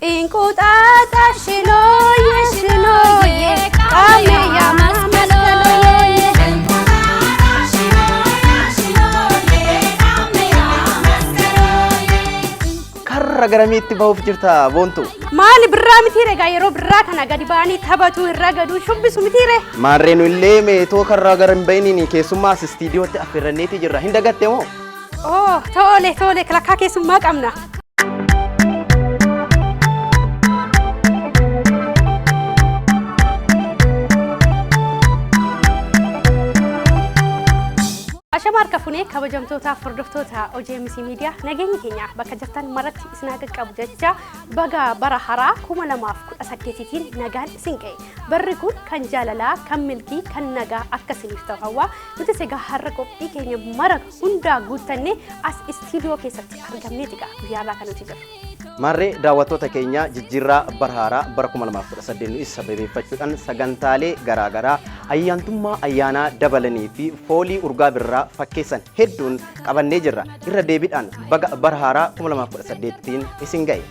in qophaa'e shinoye qaame yaa masqaloye karra garamiitti bahuuf jirta boontu maali birraa mitiire gaa yeroo birraa kana gadi ba'anii taphatu irra gaduu shubbisu mitiire maarreenu illee meetoo karra garam bayiniin keessummaas istiidiyootti affeerranneeti jirra hin dagatte moo tole kalakkaa keessummaa qabna Ashamarka funee kabajamtoota hordoftoota OGMC Media nageenya keenya bakka jirtan maratti isin qaqqabu jecha baga bara haaraa 2018tiin nagaan isin ga'e barri kun kan jaalalaa kan milkii kan nagaa akka isiniif ta'u hawwa nuti egaa har'a qophii keenya mara hundaa guuttannee as istiidiyoo keessatti argamnee tiqa guyyaarraa kan nuti jirru Marree daawwattoota keenya jijjiirraa bara haaraa bara 2018 sababeeffachuudhaan sagantaalee garaagaraa ayyaantummaa ayyaanaa dabalanii fi foolii urgaa birraa fakkeessan hedduun qabannee jirra irra deebiidhaan baga bara haaraa 2018tiin isin ga'e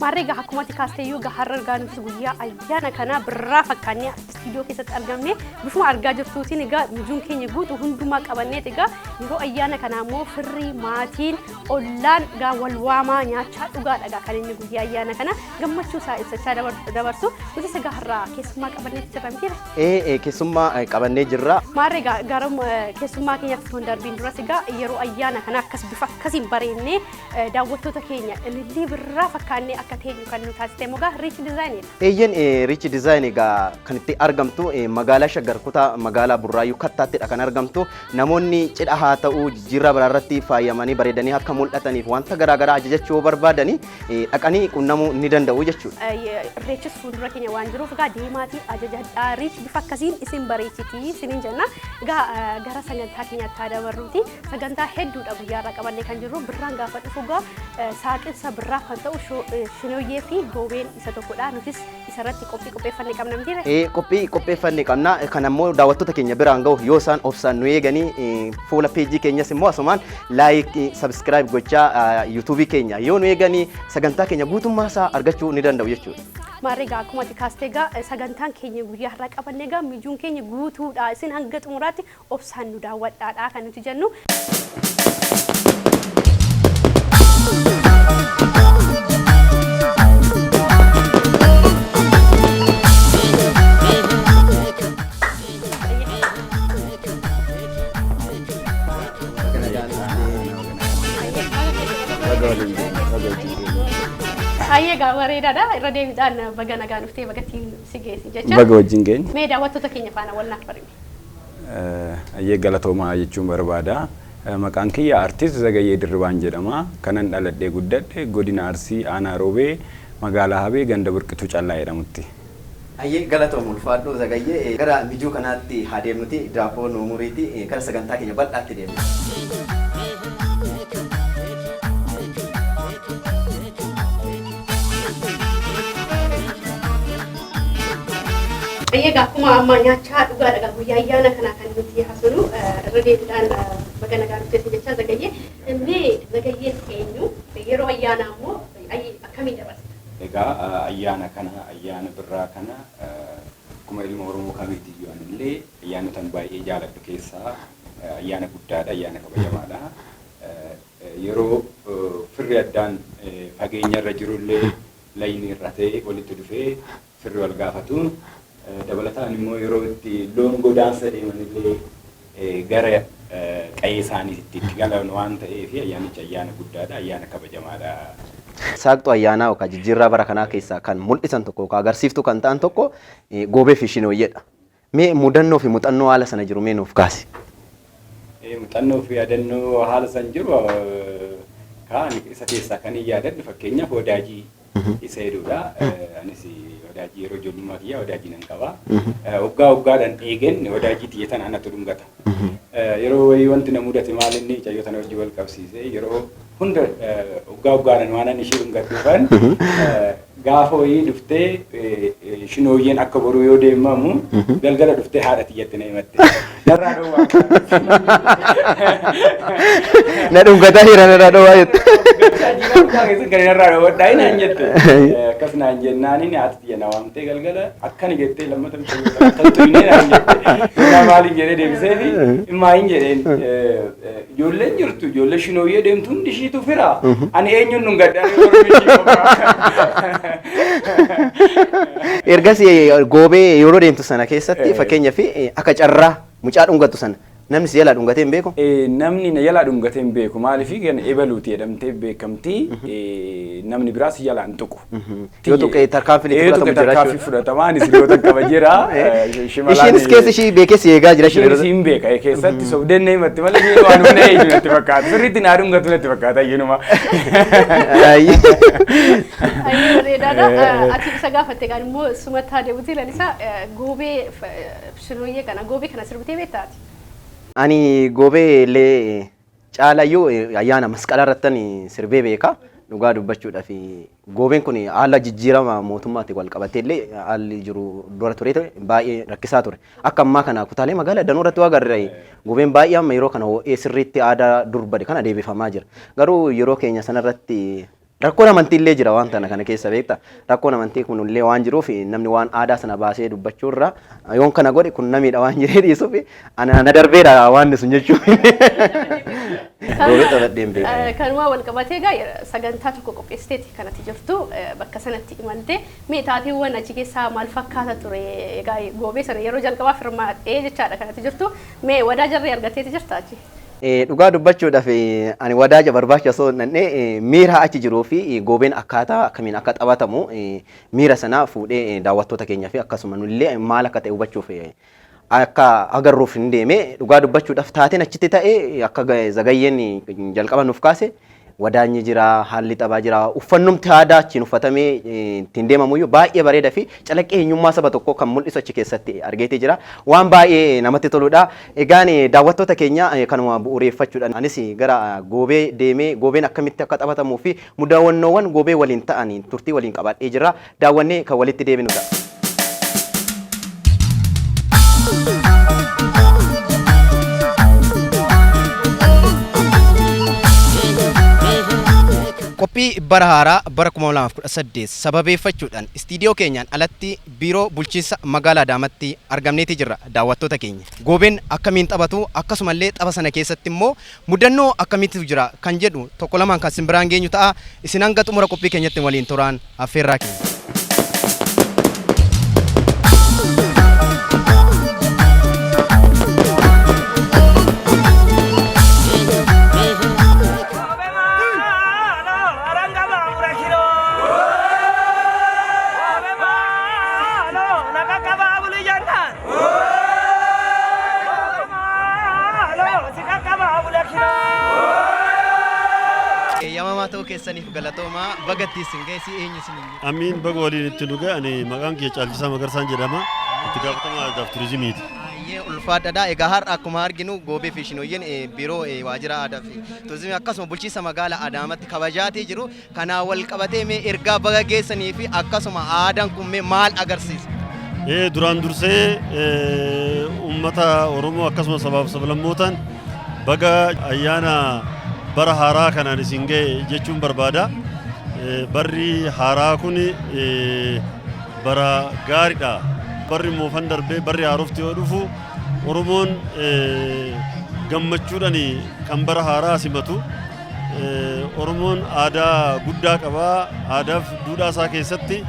Marree gaa akkuma tikaasteeyyuu gaa har'a argaa nuti guyyaa ayyaana kana birraa fakkaannee istiidiyoo keessatti argamne bifuma argaa jirtuutiin egaa mijuun keenya guutuu hundumaa qabanneet egaa yeroo ayyaana kana immoo firrii maatiin ollaan gaa wal waamaa nyaachaa dhugaadha gaa kan inni guyyaa ayyaana kana gammachuu isaa ibsachaa dabarsu nuti egaa har'a keessummaa qabanneet jirra mitiire keessummaa qabannee jirra Marree gaa gara keessummaa keenyaatti toon darbiin duras egaa yeroo ayyaana kana akkas bifa akkasiin bareennee daawwattoota keenya ilillii birraa fakkaannee akka teenyu kan nu taasiste mogaa rich design eeyyen rich design egaa kan itti argamtu magaalaa Shaggar kutaa magaalaa Burraayyuu Kattaattidha kan argamtu namoonni cidha haa ta'u jijjiirraa biraarratti faayamanii bareedanii akka mul'ataniif wanta garaagaraa ajajachuu barbaadanii dhaqanii qunnamuu ni danda'u jechuudha. Irreechis fuuldura keenya waan jiruuf egaa deemaatii ajajadhaa rich bifa akkasiin isin bareechitii isiniin jenna egaa gara sagantaa keenyaatti haa dabarruuti sagantaa hedduudha guyyaarraa qabannee kan jirru birraan gaafa dhufu egaa saaqinsa birraa kan ta'u Shinoyee fi goobeen isa tokkodha nutis isarratti qopheeffannee qabna mitiire qopheeffannee qabna kan ammoo daawwattoota keenya biraan ga'u yoo isaan obsaan nu eeganii fuula peejii keenyas immoo asumaan laayik sabskiraayib gochaa yuutuubii keenya yoo nu eeganii sagantaa keenya guutummaa isaa argachuu ni danda'u jechuudha. Marree gaa akkuma tikaaste gaa sagantaan keenya guyyaa har'aa qabannee gaa mijuun keenya guutuudha isin hanga xumuraatti obsaan nu daawwadhaadha kan nuti jennu. Ayye gaa bareedaadha irra deebiidhaan baga nagaan dhuftee bagattiin si geessi jecha baga wajjin geenya mee daawwattoota keenya faana wal naaf barimi ayyee galatoomaa jechuun barbaada maqaan kiyya artiist Zagayyee Dirribaan jedhama kanan dhaladhee guddadhe godina Arsii aanaa Roobee magaalaa Habee ganda Burqituu Callaa jedhamutti Ayyee galatoom ulfaadhu Zagayyee gara mijuu kanaatti haa deemnuti daaboo nu muriiti gara sagantaa keenya bal'aatti deemnu Ayye gaa akkuma amma nyaachaa dhugaadha guyyaa ayyaana kana kan nuti haasofnu irra deebiidhaan baga nagaan dhuftee jecha Zagayyee mee Zagayyeen eenyu yeroo ayyaanaa immoo akkamiin dabarsa egaa ayyaana kana ayyaana birraa kana akkuma ilma Oromoo kamiiyyuu anillee ayyaanotan baay'ee jaaladhu keessaa ayyaana guddaadha ayyaana kabajamaadha yeroo firri addaan fageenya irra jirullee layni irra ta'e walitti dhufee firri wal gaafatu dabalataan immoo yeroo itti loon godaansa deemanillee gara qe'ee isaaniitti itti galan waan ta'eef ayyaanichi ayyaana guddaadha ayyaana kabajamaadha. Saaqxoo ayyaanaa yookaan jijjiirraa bara kanaa keessaa kan mul'isan tokko yookaan agarsiiftuu kan ta'an tokko goobee fi shinooyyeedha. Mee mudannoo fi muuxannoo haala sana jiru mee nuuf kaasi. Muuxannoo fi yaadannoo haala sana jiru kaan isa keessaa kan yaadadhu fakkeenyaaf wadaajii isa hedduudha. Anis wadaajii yeroo ijoollummaa kiyyaa wadaajii nan qaba. Waggaadhaan eegen wadaajii xiyyeetan anatu dhungata. Yeroo wayii wanti na mudate maal inni cayyootan hojii wal qabsiisee yeroo hunda waggaadhaan waan ani ishee dhungadhuufan gaafa wayii dhuftee shinooyyeen akka boruu yoo deemamu galgala dhuftee haadha xiyyeetti na himatte. Narraa dhowwaa. Na dhungataa hira narraa dhowwaa jette. Jijjiirama keessan kan irraa dhawadhaa hin jette. Akkas naan jennaani haati jenna waamtee galgala akkana jettee lammata kan tuyne naan jette. Naa maaliin jedhee deebiseefi immaa hin jedheen ijoolleen jirtu ijoollee shinooyyee deemtu hundi ishiitu fira. Ani eenyuun nun gaddaa ergas goobee yeroo deemtu sana keessatti fakkeenyaaf akka carraa mucaa dhungatu sana namni si yala dhungatee hin beeku? Namni na yala dhungatee hin beeku maaliif gan ebaluuti jedhamtee beekamti namni biraas yala hin tuqu. Yoo tuqee tarkaanfii ni fudhatamu jira. Tarkaanfii fudhatamaa anis yoo qaba jira. Ishiinis keessa ishii beekee si eegaa jira. Isheen si hin beeka keessatti sobdeen himatti malee isheen waan humna eenyu natti fakkaata. Sirriitti naa dhungatu natti fakkaata iyyinuma. Ayyee bareedaadha. Ati isa gaafatte kan immoo sumataa deebuutii lalisaa goobee shinooyyee kana goobee kana sirbitee beektaati. Ani goobee illee caalayyuu ayyaana masqalaa irratti sirbee beeka. Dhugaa dubbachuudhaaf goobeen kun haala jijjiirama mootummaatti wal qabatee illee haalli jiru dura ture baay'ee rakkisaa ture. Akka ammaa kana kutaalee magaalaa danuu irratti waa agarre goobeen baay'ee amma yeroo kana ho'ee sirriitti aadaa dur bade kana deebifamaa jira. Garuu yeroo keenya sanarratti rakkoon amantii illee jira waan kana keessa beekta. Rakkoon amantii kun illee waan jiruuf namni waan aadaa sana baasee dubbachuu irraa yoon kana godhe kun namiidha waan jiree dhiisuuf ana darbeedha waan sun jechuudha. Kanuma wal qabatee egaa sagantaa tokko qopheessiteeti kanatti jirtu bakka sanatti imaltee mee taateewwan achi keessaa maal fakkaata ture egaa goobee sana yeroo jalqabaaf hirmaattee jechaadha kanatti jirtu mee wadaa jarree argatteeti jirta achi? Dhugaa dubbachuudhaaf ani wadaaja barbaacha osoo nannee miira achi jiruu fi goobeen akkaataa akkamiin akka taphatamu miira sana fuudhee daawwattoota keenyaa fi akkasuma nullee maal akka ta'e hubachuuf akka agarruuf hin deeme dhugaa dubbachuudhaaf taateen achitti ta'e akka zagayyeen jalqaba nuuf kaase wadaanyi jira haalli taphaa jira uffannumti aadaa achiin uffatamee ittiin deemamuyyuu baay'ee bareeda fi calaqqee eenyummaa saba tokkoo kan mul'isu achi keessatti argeetee jira waan baay'ee namatti toludha. Egaan daawwattoota keenya kanuma bu'uureeffachuudhaan anis gara goobee deemee goobeen akkamitti akka taphatamuu fi mudaawwannoowwan goobee waliin ta'an turtii waliin qabaadhee jira daawwannee kan walitti deebinudha. Qophii bara haaraa bara 2018 sababeeffachuudhaan istiidiyoo keenyaan alatti biiroo bulchiinsa magaalaa Adaamaatti argamneeti jirra daawwattoota keenya. Goobeen akkamiin taphatu akkasumallee tapha sana keessatti immoo mudannoo akkamiitu jira kan jedhu tokko lamaan kan simbiraan geenyu ta'a. Isin hanga xumura qophii keenyatti waliin turaan affeerraa keenya. Ta'uu keessaniif galatoomaa bagatti isin geessi eenyu isin hin jiru. Amiin baga waliin itti dhugaa ani maqaan kee Caalchisaa Magarsaan jedhama. Itti gaafatamaa aadaaf turizimiiti. Baay'ee ulfaadhaadha. Egaa har'a akkuma arginu goobee fi shinooyyeen biiroo waajjira aadaa fi turizimii akkasuma bulchiinsa magaalaa Adaamaatti kabajaatee jiru. Kanaan wal qabatee mee ergaa baga geessanii fi akkasuma aadaan kun mee maal agarsiisa? Duraan dursee uummata Oromoo akkasuma sabaaf sablammootaan baga ayyaana bara haaraa kanaan isin ga'e jechuun barbaada. Barri haaraa kun bara gaariidha. Barri moofan darbee barri haarofti yoo dhufu Oromoon gammachuudhaan kan bara haaraa simatu. Oromoon aadaa guddaa qaba. Aadaaf duudhaa isaa keessatti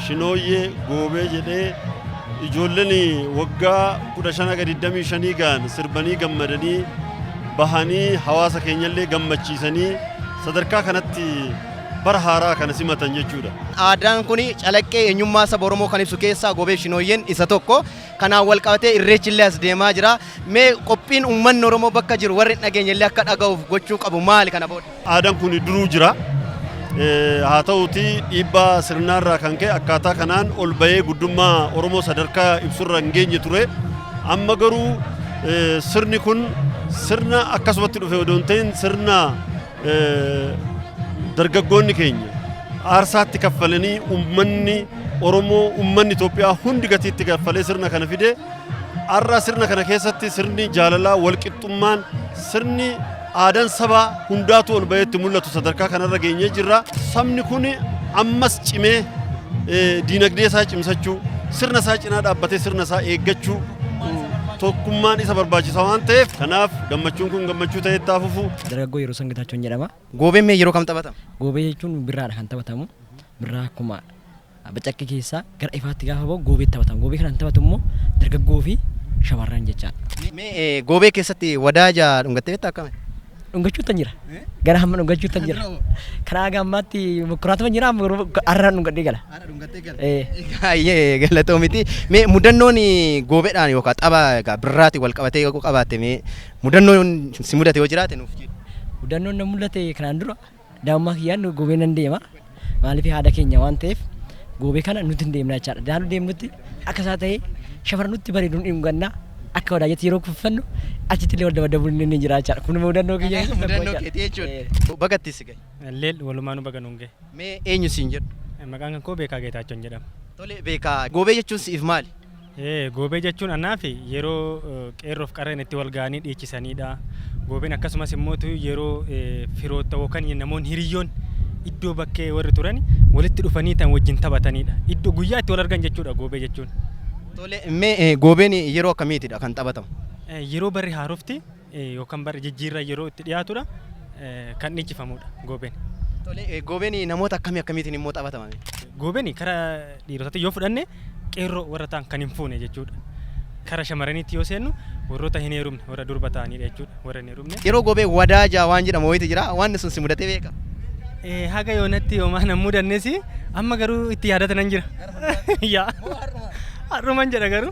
shinooyyee goobee jedhee ijoolleen waggaa 15-25 gaan sirbanii gammadanii bahanii hawaasa keenyallee gammachiisanii sadarkaa kanatti bara haaraa kana simatan jechuudha. Aadaan kun calaqqee eenyummaa saba Oromoo kan ibsu keessaa goobee shinooyyeen isa tokko. Kanaan wal qabatee irreechillee as deemaa jira. Mee qophiin uummanni Oromoo bakka jiru warri dhageenyallee akka dhaga'uuf gochuu qabu maali kana booda? Aadaan kun duruu jira. Haa ta'uuti dhiibbaa sirnaarraa kan ka'e akkaataa kanaan ol bahee guddummaa Oromoo sadarkaa ibsurra hin geenye ture. Amma garuu sirni kun sirna akkasumatti dhufe odoo hin ta'in sirna dargaggoonni keenya aarsaatti kaffalanii uummanni Oromoo uummanni Itoophiyaa hundi gatiitti kaffalee sirna kana fide har'a sirna kana keessatti sirni jaalalaa walqixxummaan sirni aadaan sabaa hundaatu ol baheetti mul'atu sadarkaa kanarra geenyee jirra. Sabni kun ammas cimee diinagdee isaa cimsachuu, sirna isaa cinaa dhaabbatee sirna isaa eeggachuu tokkummaan isa barbaachisaa waan ta'eef kanaaf gammachuun kun gammachuu ta'ee itti fufu. Dargaggoo yeroo Sagantaachoon jedhama. Goobeen mee yeroo kam taphatama? Goobee jechuun birraadha kan taphatamu. Birraa akkuma bacaqqee keessaa gara ifaatti gaafa ba'u goobee taphatama. Goobee kana taphatu immoo dargaggoo fi shamarran jechaadha. Mee goobee keessatti wadaaja dhungattee beektaa akkami? Dhungachuu tan jira. Gara hamma dhungachuu tan jira. Karaa gammaatti mukuraatuma jira arraan dhungadhee gala. Arraan dhungattee gala. Baay'ee galatoo miti. Mee mudannoon goobeedhaan yookaan tapha birraatti wal qabatee qabaatte mee mudannoon si mudate yoo jiraate nuuf jedhu. Mudannoon na mul'ate kanaan dura daa'immaa kiyyaan goobee nan deema. Maaliif haadha keenya waan ta'eef goobee kana nuti hin deemna jechaadha. Daanuu deemnutti akka isaa ta'ee shafara nutti bareeduun dhungannaa. Akka wadaajatti yeroo kuffannu achitti illee wal dabadabuun ni jira jechaadha. Kun mudannoo kiyya. Mudannoo keetii jechuudha. Bagatti si gahe. Leel walumaanuu baga nuun gahe. Mee eenyu siin jedhu? Maqaan kan koo Beekaa Geetaachoon jedhama. Tole Beekaa, goobee jechuun siif maali? Goobee jechuun annaaf yeroo qeerroof qarreen itti wal ga'anii dhiichisanidha. Goobeen akkasumas immoo yeroo firoota yookaan namoonni hiriyyoon iddoo bakkee warri turan walitti dhufanii tan wajjin taphatanidha. Iddoo guyyaa itti wal argan jechuudha goobee jechuun. Tole mee goobeen yeroo akkamiitidha kan taphatamu? Yeroo barri haarofti yookaan barri jijjiirraa yeroo itti dhiyaatudha kan dhiichifamudha goobeen. Tole goobeen namoota akkamiitiin immoo taphatama? Goobeen karaa dhiirotaatti yoo fudhanne qeerroo warra ta'an kan hin fuune jechuudha. Karaa shamarraniitti yoo seennu warroota hin heerumne warra durba ta'anidha jechuudha warra hin heerumne. Yeroo goobee wadaaja waan jedhamu wayiiti jira waan sun si mudatee beeka? Haga yoonatti hoomaa nan mudannes amma garuu itti yaadatanan jira. Har'uman jedha garuu.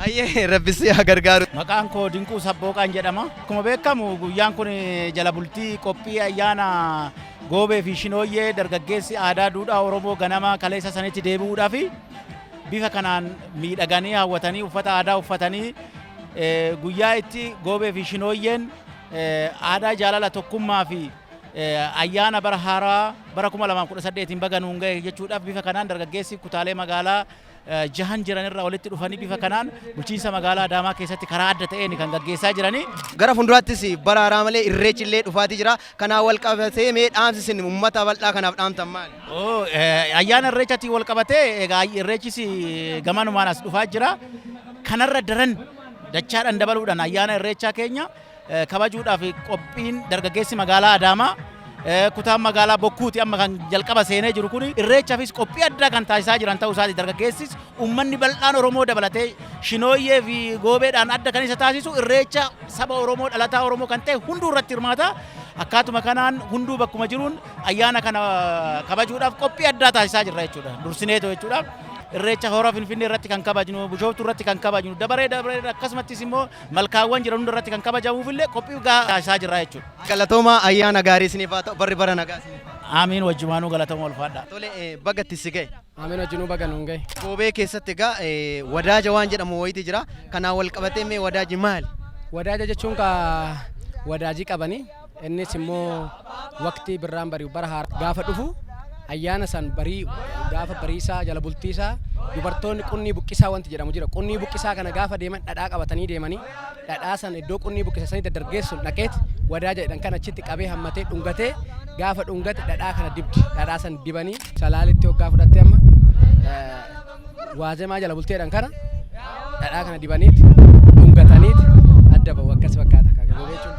Ayyee rabbisee haa gargaaru. Maqaan koo Dinquu Sabbooqaan jedhama. Akkuma beekamu guyyaan kun jala bultii qophii ayyaana goobee fi shinooyyee dargaggeessi aadaa duudhaa Oromoo ganama kaleessa sanitti deebi'uudhaaf bifa kanaan miidhaganii hawwatanii uffata aadaa uffatanii guyyaa itti goobee fi shinooyyeen aadaa jaalala tokkummaa fi ayyaana bara haaraa bara 2018 baga nuun gahe jechuudhaaf bifa kanaan dargaggeessi kutaalee magaalaa jahan jiranirraa walitti dhufanii bifa kanaan bulchiinsa magaalaa Adaamaa keessatti karaa adda ta'een kan gaggeessaa jiranii. Gara fuulduraattis bara haaraa malee irreechi illee dhufaatii jira. Kanaan wal qabatee mee dhaamsi isin uummata bal'aa kanaaf dhaamtan maali? Ayyaana irreechatti wal qabatee egaa irreechis gamanumaan as dhufaa jira. Kanarra daran dachaadhaan dabaluudhaan ayyaana irreechaa keenya kabajuudhaaf qophiin dargaggeessi magaalaa Adaamaa kutaan magaalaa Bokkuuti amma kan jalqaba seenee jiru kun irreechaafis qophii addaa kan taasisaa jiran ta'uu isaati. Dargaggeessis uummanni bal'aan Oromoo dabalatee shinooyyee fi goobeedhaan adda kan isa taasisu irreecha saba Oromoo dhalataa Oromoo kan ta'e hunduu irratti hirmaata. Akkaatuma kanaan hunduu bakkuma jiruun ayyaana kana kabajuudhaaf qophii addaa taasisaa jirra jechuudha. Dursineetoo jechuudha. Irreecha hora Finfinnee irratti kan kabajnu, Bishooftuu irratti kan kabajnu, dabaree akkasumattis immoo malkaawwan jiran hunda irratti kan kabajamuuf illee qophii taasisaa jirra jechuudha. Galatooma ayyaana gaarii isiniif haa ta'u barri bara nagaa isiniif. Amiin wajjumaanuu galatooma ulfaadha. Tole bagatti si gahe. Amiin wajjinuu baga nuun gahe. Goobee keessatti egaa wadaaja waan jedhamu wayiiti jira. Kanaan wal qabatee mee wadaaji maali? Wadaaja jechuun wadaajii qabanii innis immoo waqtii birraan bari'u bara haaraa gaafa dhufu ayyaana san barii gaafa bariisaa jala bultiisaa dubartoonni qunnii buqqisaa wanti jedhamu jira. Qunnii buqqisaa kana gaafa deeman dhadhaa qabatanii deemanii dhadhaa san iddoo qunnii buqqisa sanii dardargeessuun dhaqeeti wadaaja jedhan kan achitti qabee hammatee dhungatee gaafa dhungate dhadhaa kana dibdi. Dhadhaa san dibanii salaalitti hoggaa fudhattee amma waazemaa jala bulteedhaan kana dhadhaa kana dibaniiti dhungataniiti adda bahu akkas fakkaata kaagaboo jechuun.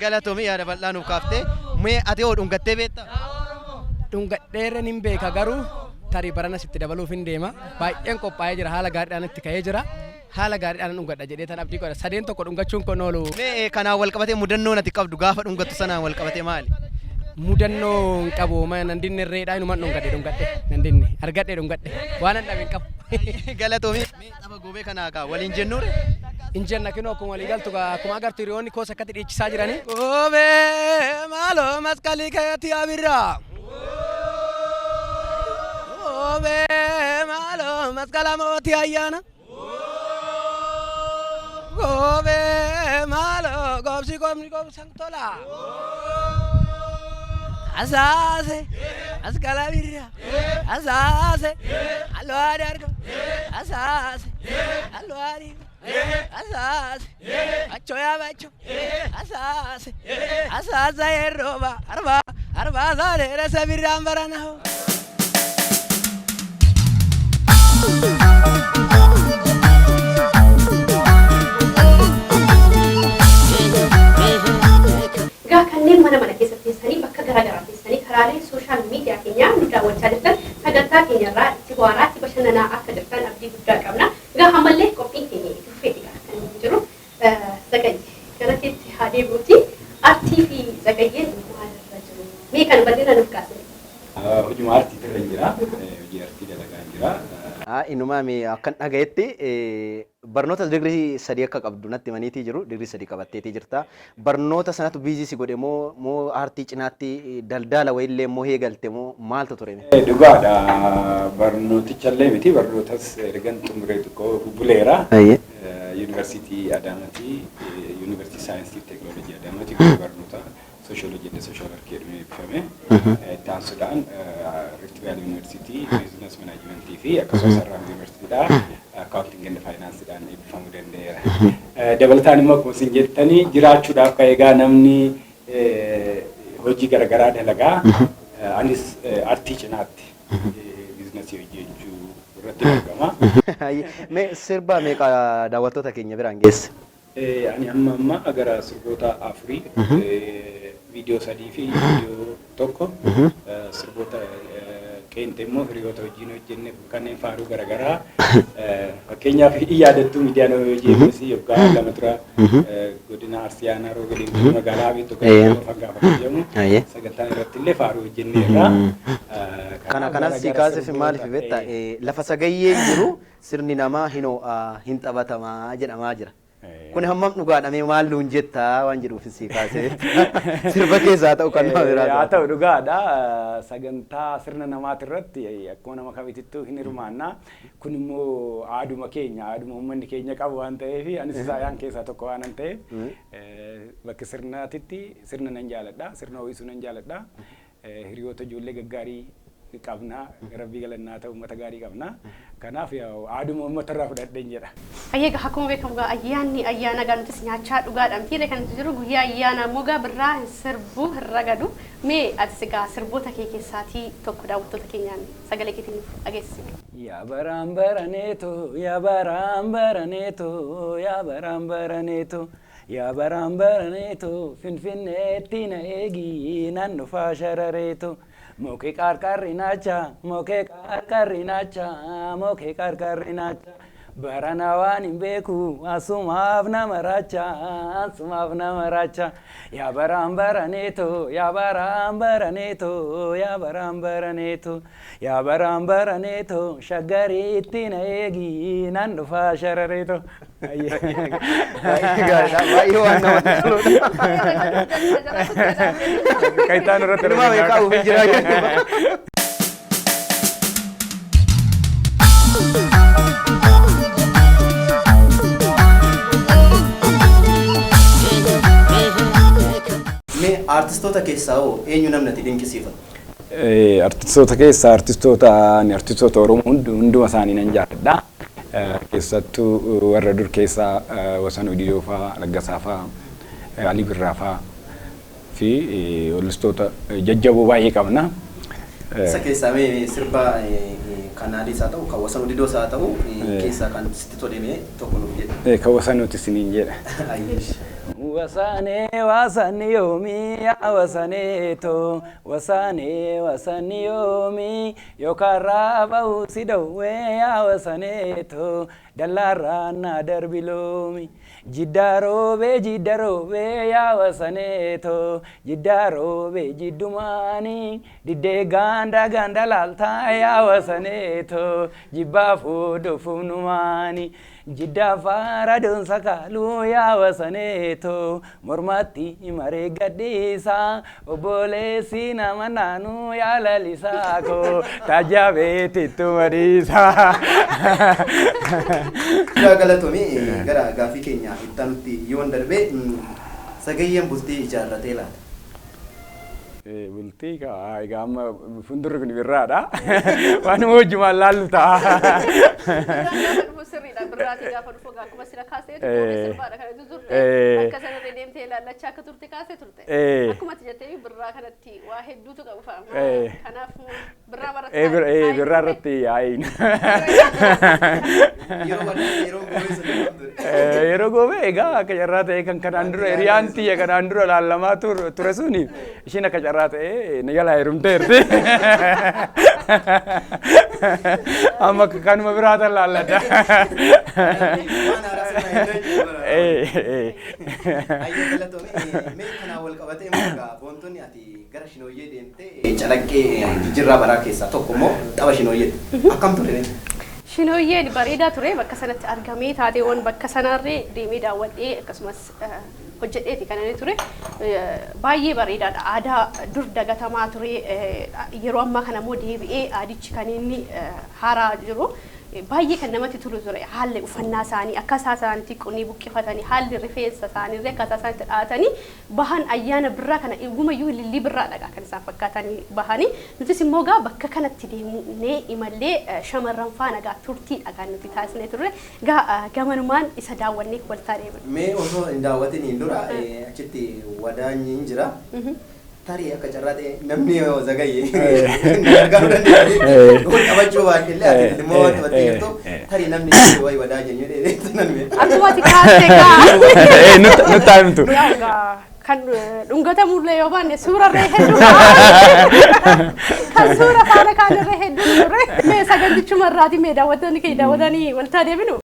Galatoomii yaada bal'aa nuuf kaaftee mee ati hoo dhungattee beektaa? Dhungadheerra nin beeka garuu tarii baranas itti dabaluuf hin deema. Baay'een qophaa'ee jira haala gaariidhaan itti ka'ee jira. Haala gaariidhaan dhungadha jedhee tan abdii godha. Sadeen tokko dhungachuun kun oolu. Mee kanaan wal qabatee mudannoon ati qabdu gaafa dhungattu sanaan wal qabatee maali? Mudannoo hin qabu nan dinne irreedhaa inuman dhungadhe nan dinne argadhe dhungadhe waan hin dhabe hin qabu. Galatoomii mee tapha goobee kanaa kaa waliin jennuure? Injenna kinoo akkuma walii galtu akkuma agartu hiriyoonni koos akkatti dhiichisaa jiranii. Goobee maaloo masqalii keetti abirraa. Goobee maaloo masqala mootii ayyaana. Goobee maaloo goobsan tola. Asaase masqala birra. Asaase alwaari arga. Asaase alwaari. Asas, acho ya bacho, asas roba, arba sale rasa biram barana. Egaa kanneen mana keessatti teessanii bakka garaagaraa teessanii karaalee sooshaal miidiyaa keenyaa nu daawwachaa jirtan sagantaa keenyarraa itti Haaraa itti bashannanaa akka jirtan abdii guddaa qabna. Egaa ammallee qophiin keenya itti fufeeti kan jiru Zagayyee gara keetti haa deebi'uuti artii fi Zagayyeen maalirra jiru? Mee kan bal'ina nuuf kaasne? Hojii aartii irra jira. Hojii aartii dalagaa jira. Inumaa akkan dhagayetti barnoota digirii sadii akka qabdu natti himaniitii jiru. Digirii sadii qabatteetii jirta. Barnoota sanatu biizii si godhe moo aartii cinaatti daldala wayiillee moo eegalte moo maaltu ture? Dhugaadha. Barnootichallee miti barnootas ergan xumuree tokko bubbuleera. Yuunivarsiitii Adaamaati. Yuunivarsiitii Saayinsii fi Teekinooloojii Adaamaati. Barnoota Sooshoolojii fi Sooshaal Arkeedii eebbifame. Taasisuudhaan Rift Valley Yuunivarsiitii Biizinasi Manaajimentii fi akkasumas Sarraan Yuunivarsiitiidhaa Akkaawuntiin ganda faayinaansiidhaan eebbifamuu danda'eera. Dabalataan immoo akkuma isin jettanii jiraachuudhaaf egaa namni hojii garaagaraa dalagaa. Anis aartii cinaatti biizinasii hojjechuu irratti argama. Mee sirba meeqa daawwattoota keenya biraan geesse? Ani amma gara sirboota afurii viidiyoo sadii fi viidiyoo tokko sirboota qeenxee immoo hiriyoota wajjin hojjenne kanneen faaruu garaagaraa fakkeenyaaf yaadattuu miidiyaan OGMC yookaan lama dura godina Arsii Aanaa Roobelee magaalaa Beettoo kan faggaa jedhamu sagantaan irratti illee faaruu hojjenneerra. Kanas si kaasif maaliif beektaa lafa Sagayyeen jiru sirni namaa hin taphatamaa jedhamaa jira. Kun hammam dhugaadha mee maal nuun jettaa waan jedhuuf si kaasee sirba keessaa ta'u kan nama biraa haa ta'u dhugaadha sagantaa sirna namaati irratti akkuma nama kamitittuu hin hirmaannaa kun immoo aaduma keenya aaduma uummanni keenya qabu waan ta'eef anis isaayaan keessaa tokko waan ta'eef bakka sirnaatitti sirna nan jaaladha sirna ho'isuu nan jaaladha hiriyoota ijoollee gaggaarii qabna rabbii galannaa ta'u uummata gaarii qabna kanaaf aaduma uummata irraa fudhadheen jedha. Ayyaana akkuma beekamu ayyaanni ayyaana gaanuttis nyaachaa dhugaadhaan fiire kan jiru guyyaa ayyaana mogaa birraa sirbuu hin ragadu mee ati egaa sirboota kee keessaatii tokko daawwattoota keenyaan sagalee keetiin dhageessisi. Yaa baraan baraneeto yaa baraan baraneeto yaa baraan baraneeto yaa baraan baraneeto finfinneetti na eegi nan dhufaa sharareeto. Moke karkarinacha, moke karkarinacha, moke karkarinacha. Barana waan hin beeku, asumaaf nama racha, asumaaf nama racha. Yaa baraan baraneeto, yaa baraan baraneeto, yaa baraan baraneeto, yaa baraan baraneeto. Shaggariitti na eegi, nan dhufaa sharareeto. Baay'ee waan namatti toludha. Kaitaan irratti Ilmaa beekaa uffin jiraa. Mee artistoota keessaa hoo eenyu namni ati dinqisiifatu? Artistoota keessaa artistoota Oromoo hunduma isaanii nan jaalladha. Keessattuu warra dur keessaa Wasanuu Didoo fa'aa, Laggasaa fa'aa, Alii Birraa fa'aa fi weellistoota jajjaboo baay'ee qabna. Isa keessaa mee sirba kan Aliis haa ta'u kan Wasanuu Didoos haa ta'u keessaa kan sitti tole tokko nuuf jedhe. Kan Wasanuuti isiniin jedha. Wasane wasani yomi ya wasane to wasane wasani yomi yokaraba usidowe ya wasane to dalara na darbilomi jiddarobe ya wasane to jiddarobe jiddumani didde ganda lalta ya wasane to jibbafu dofunumani jidda fara don sakalu ya wasane to mormati mare gadisa obole sina mananu ya lalisa ko tajabe titu marisa galatomi gara gaafii keenya ittanutti yoon darbe Sagayyeen bultii ijaarratee laata? Bultii egaa amma fuuldurri kun birraadha. Waan hojjumaan laallu ta'a. birraati gaafa dhufu akkuma sila kaasee sirbaadha kanatu turte akka sanarra deemtee ilaallachaa akka turte kaasee turte akkuma jettee birraa kanatti waa hedduutu qabu fa'a kanaaf birraa baratte birraa irratti yaa'iin yeroo goobee egaa akka carraa ta'e kan kanaan dura hiriyaan tiyya kanaan dura laallamaa ture suni ishiin akka carraa ta'e ni galaa heerumteerti amma kanuma biraatan laallata calaqqee jijjiirraa baraa keessaa tokko immoo tapha shinooyyeeti. Akkam ture? Shinooyyeen bareedaa ture bakka sanatti argamee taateewwan bakka sanarree deemee daawwadhee akkasumas hojjedheeti kan inni ture baay'ee bareedaadha. Aadaa dur dagatamaa ture yeroo ammaa kana immoo deebi'ee aadichi kan inni haaraa jiru. Baay'ee kan namatti tolu ture haalli uffannaa isaanii akkaataa isaaniitti qonni buqqifatanii haalli rifeensa isaanii akkaataa isaaniitti dhahatanii bahan ayyaana birraa kana gumayyuu lillii birraadha kan isaan fakkaatanii bahanii nutis immoo gaa bakka kanatti deemnee imallee shamarran faana gaa turtiidha kan nuti taasisnee turre gaa gamanumaan isa daawwannee waltaa deeman. Mee osoo hin daawwatiin dura achitti wadaanyi hin jira. Tarii akka carraa ta'e namni zagayye gargaaruu dandeenya. Kun qabachuu baay'ee ati immoo wanta battee jirtu tarii namni wayi wadaa jenyu dheedeetu namni. Akkuma ati kaasee gaa. Nutti himtu. Kan dhungatamullee yoo baanne suurarree hedduu kan suura faana kaanirree hedduu turre mee sagantichuma irraati mee daawwattoonni kee daawwatanii waltaa deebinu.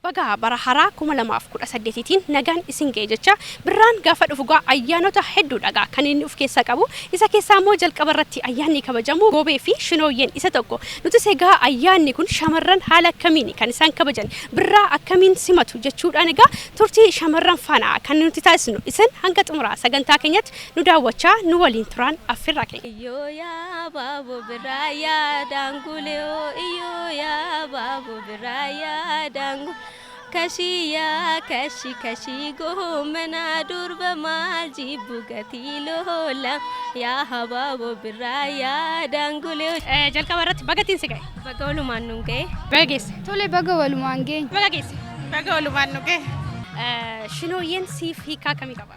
Baga bara Haaraa 2018tiin nagaan isin ga'e jecha birraan gaafa dhufu gaa ayyaanota hedduudha kan inni of keessaa qabu isa keessaa immoo jalqaba irratti ayyaanni kabajamu goobee fi shinooyyeen isa tokko nutis egaa ayyaanni kun shamarran haala akkamiin kan isaan kabajan birraa akkamiin simatu jechuudhaan egaa turtii shamarran faana kan nuti taasisnu isin hanga xumuraa sagantaa keenyatti nu daawwachaa nu waliin turaan affirraa keenya. Iyyoo yaa baaboo birraa yaa daangulee iyyoo yaa baaboo birraa yaa daangulee. Kashiya kashi goomana durba maal jibbu gatii loola yaa habaaboo birraa yaa daangulee. Jalqaba irratti bagatiin si ga'e. Baga walumaan nu ga'e. Baga geesse. Tole baga walumaan ga'e. Baga geesse. Baga walumaan nu ga'e. Shinooyyeen siif hiikaa kamii qaba?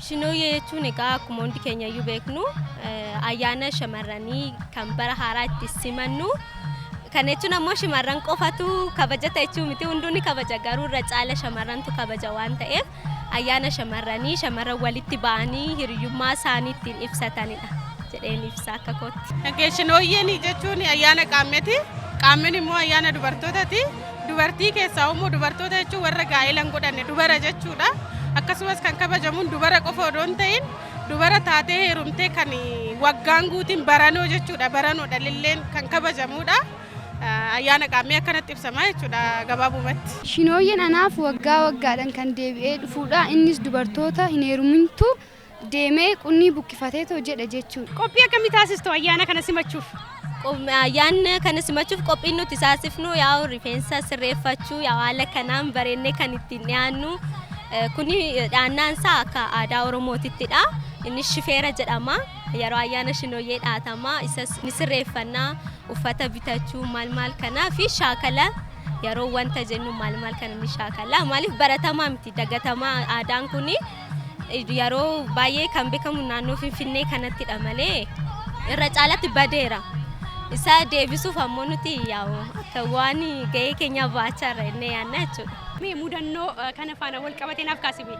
Shinooyyee jechuun egaa akkuma hundi keenya iyyuu beeknu ayyaana shamarranii kan bara haaraa itti simannu. Kan jechuun ammoo shamarran qofatu kabajata jechuun miti hunduuni kabaja garuu irra caala shamarrantu kabaja waan ta'eef ayyaana shamarranii shamarran walitti ba'anii hiriyummaa isaanii ittiin ibsatanidha jedheen ibsa akka kootti. Shinooyyeen jechuun ayyaana qaammeeti. Qaammeen immoo ayyaana dubartootaati. Dubartii keessaa immoo dubartoota jechuun warra gaa'elan godhanne dubara jechuudha. Akkasumas kan kabajamuun dubara qofa odoo hin ta'in dubara taatee heerumtee kan waggaan guutiin baranoo jechuudha. Baranoodha lilleen kan kabajamudha. Ayyaana qaammee akkanatti ibsamaa jechuudha gabaabumatti. Shinooyyeen anaaf waggaa waggaadhaan kan deebi'ee dhufuudha. Innis dubartoota hin heerumintu deemee qunnii buqqifatee too jedha jechuudha. Qophii akkamii taasistu ayyaana kana simachuuf? Ayyaana kana simachuuf qophiin nuti taasifnu yaa rifeensa sirreeffachuu yaa haala kanaan bareennee kan ittiin dhiyaannu kuni dhaannaan isaa akka aadaa Oromootittidha. Innis shifeera jedhama. Yeroo ayyaana shinooyyee dhaatama isas ni sirreeffannaa uffata bitachuu maal kanaa fi shaakala yeroo wanta jennu maal kana ni shaakala maaliif baratamaa miti dagatamaa aadaan kuni yeroo baay'ee kan beekamu naannoo Finfinnee kanattidha malee irra caalatti badeera isa deebisuuf ammoo nuti yaa'u akka waan ga'ee keenya baachaa irra inni yaanna jechuudha. Mee mudannoo kana faana wal qabatee naaf kaasime.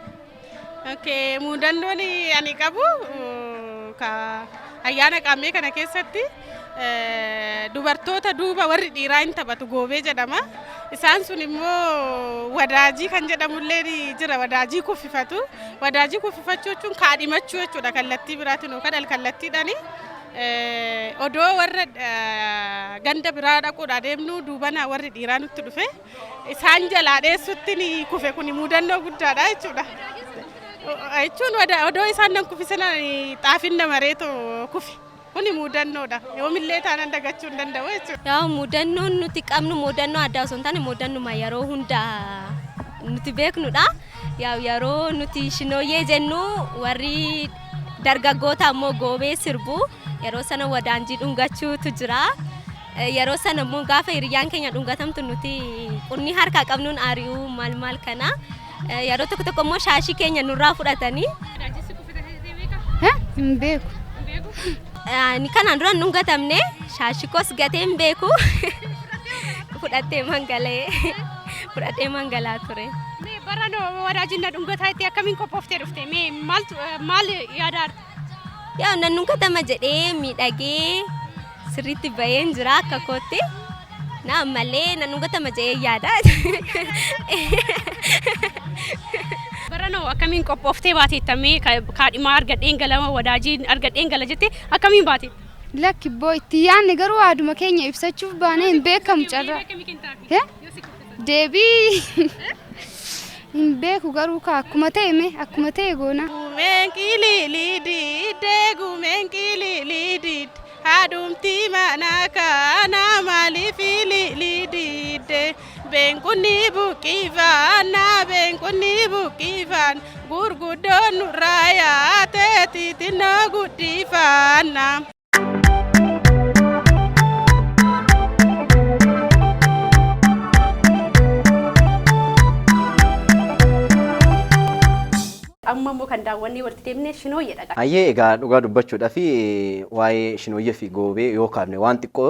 Okay, mudannoon ani qabu ka ayyaana qaammee kana keessatti dubartoota duuba warri dhiiraa hin taphatu goobee jedhama. Isaan sun immoo wadaajii kan jedhamullee jira wadaajii kuffifatu. Wadaajii kuffifachuu jechuun kaadhimachuu jechuudha kallattii biraatiin yookaan kallattiidhaani. Odoo warra ganda biraa dhaquudha deemnu duubana warri dhiiraa nutti dhufe isaan jalaa dheessutti ni kufe kun mudannoo guddaadha jechuudha. Jechuun odoo isaan nan kuffisan xaafin namareetu kufe. Kuni mudannoodha. Yoomillee taanaan dagachuu hin danda'u jechuudha. Yaa mudannoon nuti qabnu mudannoo addaa osoo hin taane mudannuma yeroo hundaa nuti beeknudha. Yaa yeroo nuti shinooyyee jennu warri dargaggoota ammoo goobee sirbu yeroo sana wadaanjii dhungachuutu jira. Yeroo sana immoo gaafa hiriyyaan keenya dhungatamtu nuti qunni harkaa qabnuun ari'uu maal kana. Yeroo tokko tokko immoo shaashii keenya nurraa fudhatanii. Hin beeku. Ni kanaan dura dhungatamne shaashii kos gatee hin beeku. Fudhattee mangalaa ture. Bara wadaajinna dhungataa itti akkamiin qophooftee dhufte? Maal yaadaadha? Yaa nan dhungatama jedhee miidhagee sirriitti baheen jira akka kootti. Na ammallee nan dhungatama jedhee yaada. Bara akkamiin qophooftee baateettamee kaadhimaa argadheen galama wadaajii argadheen gala jettee akkamiin baate? Lakki boo itti yaadne garuu haaduma keenya ibsachuuf baanee hin beekamu carraa. Deebii hin beeku garuu akkuma ta'e goona. Gumeen qililididde haadumti mana kana maaliif ililididde beenkunni buqqifaan gurguddoon nurraa yaate xixinnoo guddifaanna. Amma immoo kan daawwannee walitti deemnee shinooyyee dhagaa. Ayyee egaa dhugaa dubbachuudhaaf waa'ee shinooyyee fi goobee yoo kaafne waan xiqqoo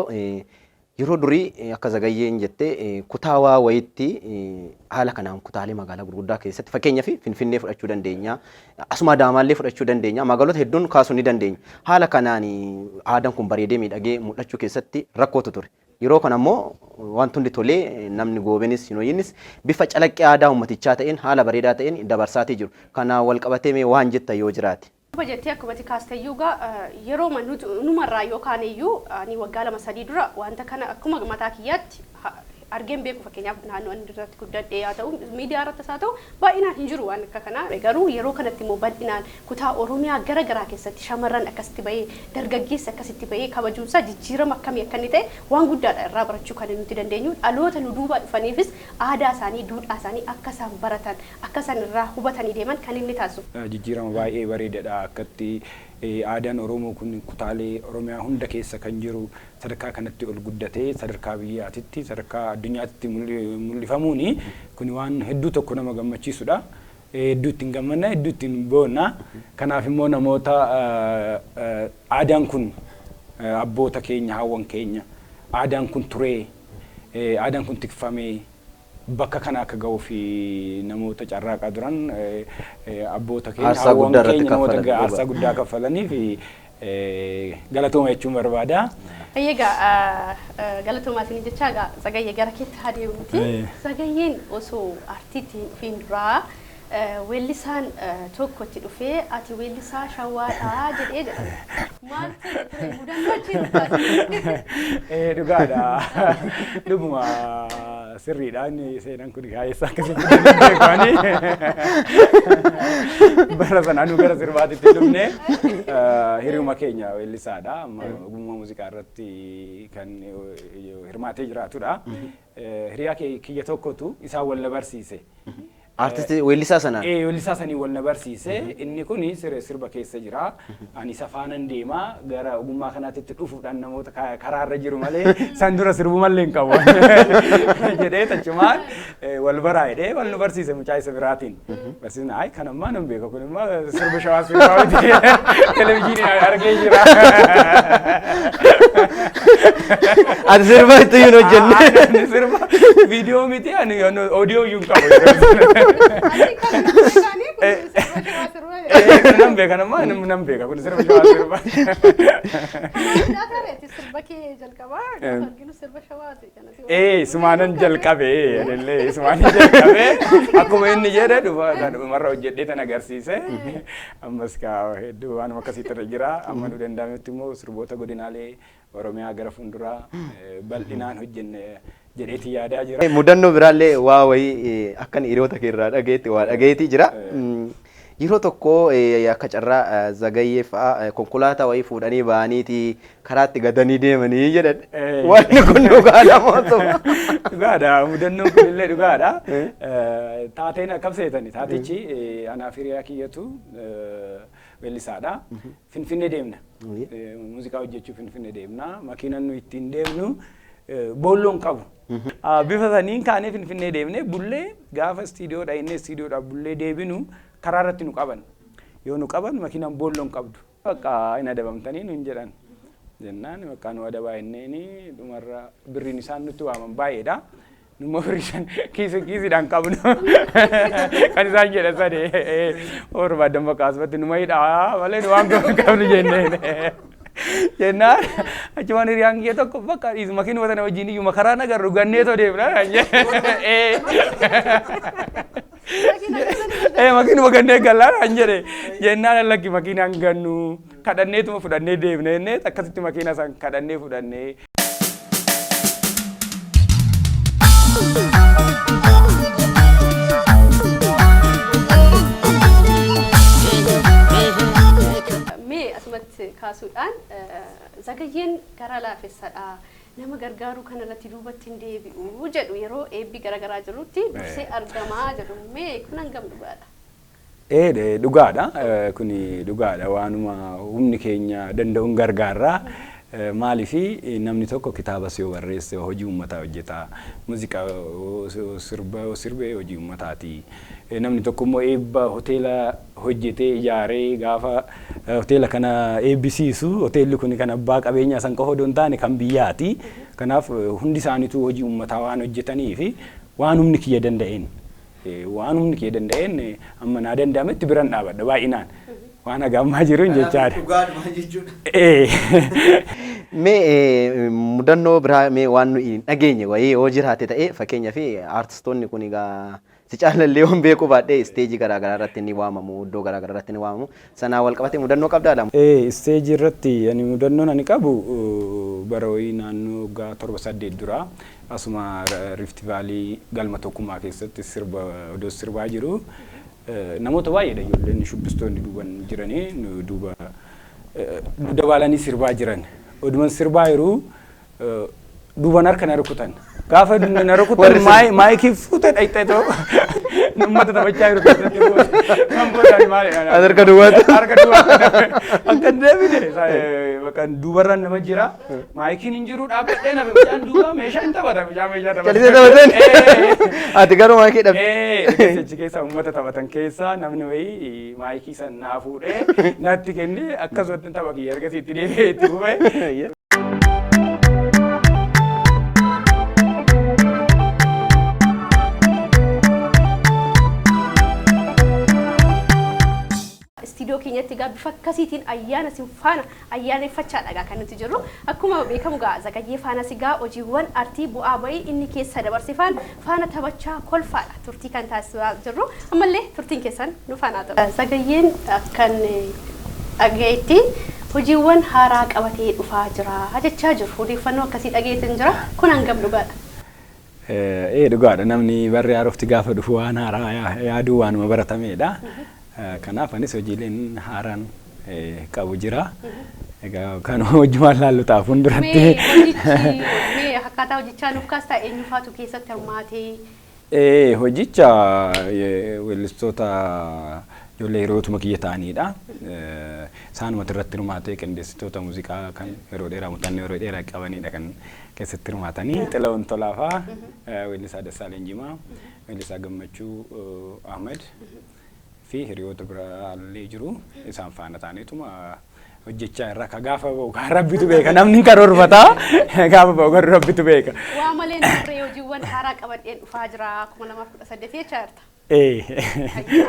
yeroo durii akka zagayyeen jettee kutaa waa wayitti haala kanaan kutaalee magaalaa gurguddaa keessatti fakkeenyaaf Finfinnee fudhachuu dandeenya. Asuma Adaamaallee fudhachuu dandeenya. Magaalota hedduun kaasuu ni dandeenya. Haala kanaan aadaan kun bareedee miidhagee mul'achuu keessatti rakkootu ture. Yeroo kana ammoo wanti hundi tolee namni goobenis shinooyyiinis bifa calaqqee aadaa uummatichaa ta'een haala bareedaa ta'een dabarsaatii jiru. Kana wal qabatee waan jetta yoo jiraate. Jettee akkuma kaasteyyuu yeroo numarraa yookaan iyyuu ani waggaa 2-3 dura wanta kana akkuma mataa kiyyaatti argeen beeku fakkeenyaaf naannoo inni irratti guddadhee haa ta'u miidiyaa irrattis haa ta'u baay'inaan hin jiru waan akka kanaa. Garuu yeroo kanatti immoo bal'inaan kutaa Oromiyaa gara garaa keessatti shamarran akkasitti bahee dargaggeessi akkasitti bahee kabajuunsaa jijjiirama akkamii akka inni ta'e waan guddaadha irraa barachuu kan nuti dandeenyu. Dhaloota nu duubaa dhufaniifis aadaa isaanii duudhaa isaanii akka isaan baratan akka isaan irraa hubatanii deeman kan inni taasisu. Jijjiirama baay'ee bareedaadha akkatti aadaan Oromoo kun kutaalee Oromiyaa hunda keessa kan jiru sadarkaa kanatti ol guddatee sadarkaa biyyaatitti sadarkaa addunyaatti mul'ifamuuni kun waan hedduu tokko nama gammachiisudha. Hedduu ittiin gammanna hedduu ittiin boonna. Kanaaf immoo namoota aadaan kun abboota keenya hawwan keenya aadaan kun turee aadaan kun tikfamee bakka kana akka ga'uu fi namoota carraaqaa duran abboota keenya hawwan keenya namoota aarsaa guddaa kaffalanii fi galatooma jechuun barbaada. Egaa galatoomatiin jecha Zagayyee gara keetti haa deemuuti. Zagayyeen osoo artiitiin ofiin duraa weellisaan tokkotti dhufee ati weellisaa Shawaadhaa jedhee jedhama. Maaltu mudannoo achiin dhugaadha. Dhuguma sirriidhaan seenaan kun gaa'eessa akkasitti beekanii bara sanaan nu gara sirbaatitti dhufne hiriyuma keenya weellisaadha. Ogummaa muuziqaa irratti kan hirmaatee jiraatudha. Hiriyaa kiyya tokkotu isaan wal na barsiise. Artisti weellisaa sanaan? Weellisaa sanii wal na barsiise. Inni kun sirba keessa jira. Ani isa faanaan deemaa gara ogummaa kanaatti dhufuudhaan namoota karaarra jiru malee san dura sirbu mallee hin qabu jedhee tachumaan wal baraa jedhee wal nu barsiise mucaa isa biraatiin. Barsiisni ay kan ammaa nan beeka kun immoo sirba shawaa sirbaa miti televizyiiniin argee jira. Ati sirba itti hin hojjenne? Sirba viidiyoo miti ani oodiyoo iyyuu hin qabu. Nam beeka nama nam beeka kun sirba shawaa sirba. Sirba kee jalqabaa arginu sirba shawaati. Sumaanan jalqabee illee sumaanan jalqabee akkuma inni jedhe dhumarra hojjedhee tan agarsiise. Ammas hedduu waanuma akkasitti irra jira. Amma nu danda'ametti immoo sirboota godinaalee Oromiyaa gara fuulduraa bal'inaan hojjenne jedheeti yaadaa jira. Mudannoo biraallee waa wayii akkan hiriyoota keerraa dhageetti waa dhageetii jira. Yeroo tokko akka carraa zagayyee fa'aa konkolaataa wayii fuudhanii ba'aniiti karaatti gadanii deemanii jedhan. Wanni kun dhugaadha mootuma. Dhugaadha mudannoon kun illee dhugaadha. Taateen akkam taatichi anaaf hiriyaa kiyyatu weellisaadha. Finfinnee deemna. Muuziqaa hojjechuu Finfinnee deemna. Makiinan nu ittiin deemnu boolloon qabu. Bifa saniin kaanee Finfinnee deemnee bullee gaafa istiidiyoodha innee istiidiyoodha bullee deebinu karaa irratti nu qaban. Yoo nu qaban makiinaan boolloon qabdu. Bakka hin adabamtanii nuun jedhan. Jennaan bakka nu adabaa inneeni dhumarra birriin isaan nutti waaman baay'eedha. Numma birriin kiisiidhaan qabnu. Kan isaan jedhan sani barbaadan bakka asumatti numa hidhaa malee nu waan qabnu jenneen. Jennaan achumaan hiriyaan kiyya tokko bakka makiinuma sana wajjin iyyuu makaraa nagarru ganneetoo deemna. Makiinuma gannee gallaan jedhe jennaan lakki makiinaan gannu kadhanneetuma fudhannee deemnee akkasitti makiina san kadhannee fudhannee. Kaasuudhaan zagayyeen gara laafessadha. Nama gargaaruu kanarratti duubatti hin deebi'u jedhu yeroo eebbi garaagaraa jirutti dursee argamaa jedhu mee kun hangam dhugaadha? Dhugaadha. Kuni dhugaadha waanuma humni keenya danda'uun gargaarraa. Maaliifi namni tokko kitaaba yoo barreesse hojii uummataa hojjeta. Muuziqaa sirbee hojii uummataati. Namni tokko immoo eebba hoteela hojjetee ijaaree gaafa hoteela kana eebbisiisu hoteelli kun kan abbaa qabeenyaa san qofa odoo hin taane kan biyyaati. Kanaaf hundi isaaniitu hojii uummataa waan hojjetanii fi waan humni kiyya danda'een amma naa danda'ametti biran dhaabadha baay'inaan. Waan agammaa jiru jechaadha. Dhugaadhuma jechuudha. Mee mudannoo biraa mee waan nuyi dhageenye wayii yoo jiraate ta'e fakkeenyaaf aartistoonni kun egaa si caalallee waan beeku baadhee isteejii garaagaraa irratti ni waamamu iddoo garaagaraa irratti ni waamamu sanaa wal qabatee mudannoo qabdaa lamu. Isteejii irratti ani mudannoon ani qabu bara wayii naannoo waggaa 7-8 dura asuma Rift Valley galma tokkummaa keessatti odoo sirbaa jiru. Namoota baay'eedha ijoolleen shubbistoonni duuban jiranii duuba dabalanii sirbaa jiran. Oduman sirbaa yeroo duuban harka na rukutan. Gaafa na rukutan maayikii fuutee dhayxeetoo uummata taphachaa jiru keessatti kan boodan maali? Harka duwwaatu. Harka duwwaatu. Akka deebine bakka duubarraan nama jira. Maayikiin hin jiru dhaabbadhee na bishaan duuba meeshaa hin taphata meeshaa taphata. Calisee taphatan. Ati garuu maayikii dhabde. Achi keessa uummata taphatan keessa namni wayii maayikii san naa fuudhee natti kennee akkasumatti tapha kiyya ergasii itti deebi'ee itti fufee. Istiidiyoo keenyatti gaa bifa akkasiitiin ayyaana sin faana ayyaaneffachaadha kan nuti jirru. Akkuma beekamu gaa zagayyee faana sigaa hojiiwwan artii bu'aa bahii inni keessa dabarsifaan faana taphachaa kolfaadha turtii kan taasisaa jirru. Ammallee turtiin keessan nu faana ta'u. Zagayyeen akkan dhageetti hojiiwwan haaraa qabatee dhufaa jira jechaa jiru. Odeeffannoo akkasii dhageetin jira. Kun hangam dhugaadha? Dhugaadha. Namni barri haarofti gaafa dhufu waan haaraa yaaduu waanuma baratamedha. Kanaaf anis hojiileen haaraan qabu jira. Egaa kan hojiiwwan laallu taa'u fuulduratti. Mee akkaataa hojichaa nuuf kaastaa eenyufaatu keessatti hirmaatee? Hojicha weellistoota ijoollee hiriyootuma kiyya ta'anidha. Isaanumatti irratti hirmaatee qindeessitoota muuziqaa kan yeroo dheeraa muuxannoo yeroo dheeraa qabanidha kan keessatti hirmaatanii. Xilaawwan Tolaafaa, weellisaa Dassaaleen Jimaa, weellisaa Gammachuu Ahmed. Fi hiriyoota biraallee jiru isaan faana ta'aniituma hojjechaa irra ka gaafa ba'u kan rabbitu beeka namni karoorfata gaafa ba'u kan rabbitu beeka. Waa malee namree hojiiwwan haaraa qabadheen dhufaa jira 2018 jechaa jirta.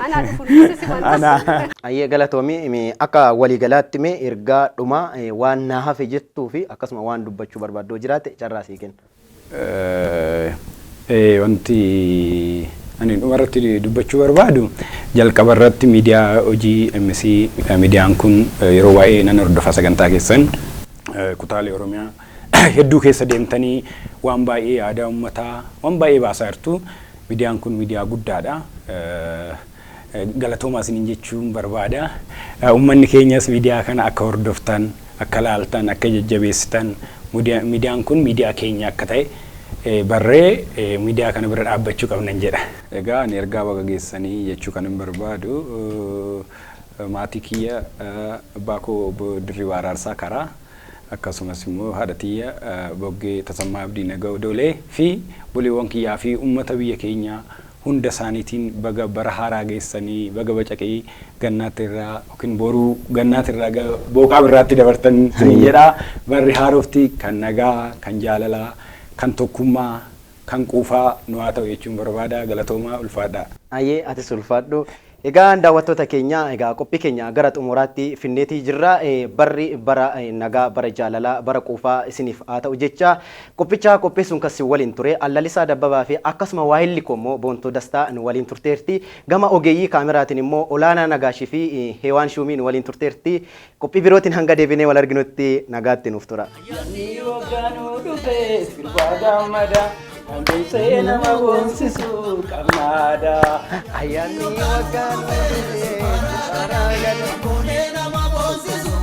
Anaa dhufuun si wanta. Ayyee galatoomii akka waliigalaatti mee ergaa dhumaa waan naa hafe jettuu fi akkasuma waan dubbachuu barbaaddu jiraate carraa sii kenna. Wanti ani dhumarratti dubbachuu barbaadu jalqaba irratti miidiyaa OGMC miidiyaan kun yeroo waa'ee nan hordofa sagantaa keessan kutaalee Oromiyaa hedduu keessa deemtanii waan baay'ee aadaa uummataa waan baay'ee baasaa jirtu. Miidiyaan kun miidiyaa guddaadha. galatoomaa isiniin jechuun barbaada. Uummanni keenyas miidiyaa kana akka hordoftan, akka laaltan, akka jajjabeessitan, miidiyaan kun miidiyaa keenya akka ta'e barree miidiyaa kana bira dhaabbachuu qabnan jedha. Egaa ani ergaa baga geessanii jechuu kan hin barbaadu maatii kiyya abbaa koo obbo Dirribii Araarsaa Karaa akkasumas immoo haadha tiyya Boggee Tasammaa Abdii Naga'oo Doolee fi buleewwan kiyyaa fi uummata biyya keenyaa hunda isaaniitiin baga bara haaraa geessanii baga bacaqee gannaatti irraa yookiin boruu gannaatti irraa booqaa birraatti dabartan jedha. Barri haarofti kan nagaa, kan jaalalaa, kan tokkummaa, kan quufaa nu haa ta'u jechuun barbaada. Galatoomaa ulfaadha. Ayyee atis ulfaadhu. Egaa daawwattoota keenya egaa qophii keenya gara xumuraatti finneetii jirra. Barri bara nagaa, bara jaalalaa, bara quufaa isiniif haa ta'u jecha qophicha qopheessuun kan isin waliin ture Allalisaa Dabbabaa fi akkasuma waahilli koo immoo Boontoo Dastaa nu waliin turteerti. Gama ogeeyyii kaameraatiin immoo Olaanaa Nagaashii fi Heewaan Shuumii nu waliin turteerti. Qophii birootiin hanga deebinee wal arginutti nagaatti nuuf tura. Anjay nama bonsisu kamada ayani wagan nama bonsisu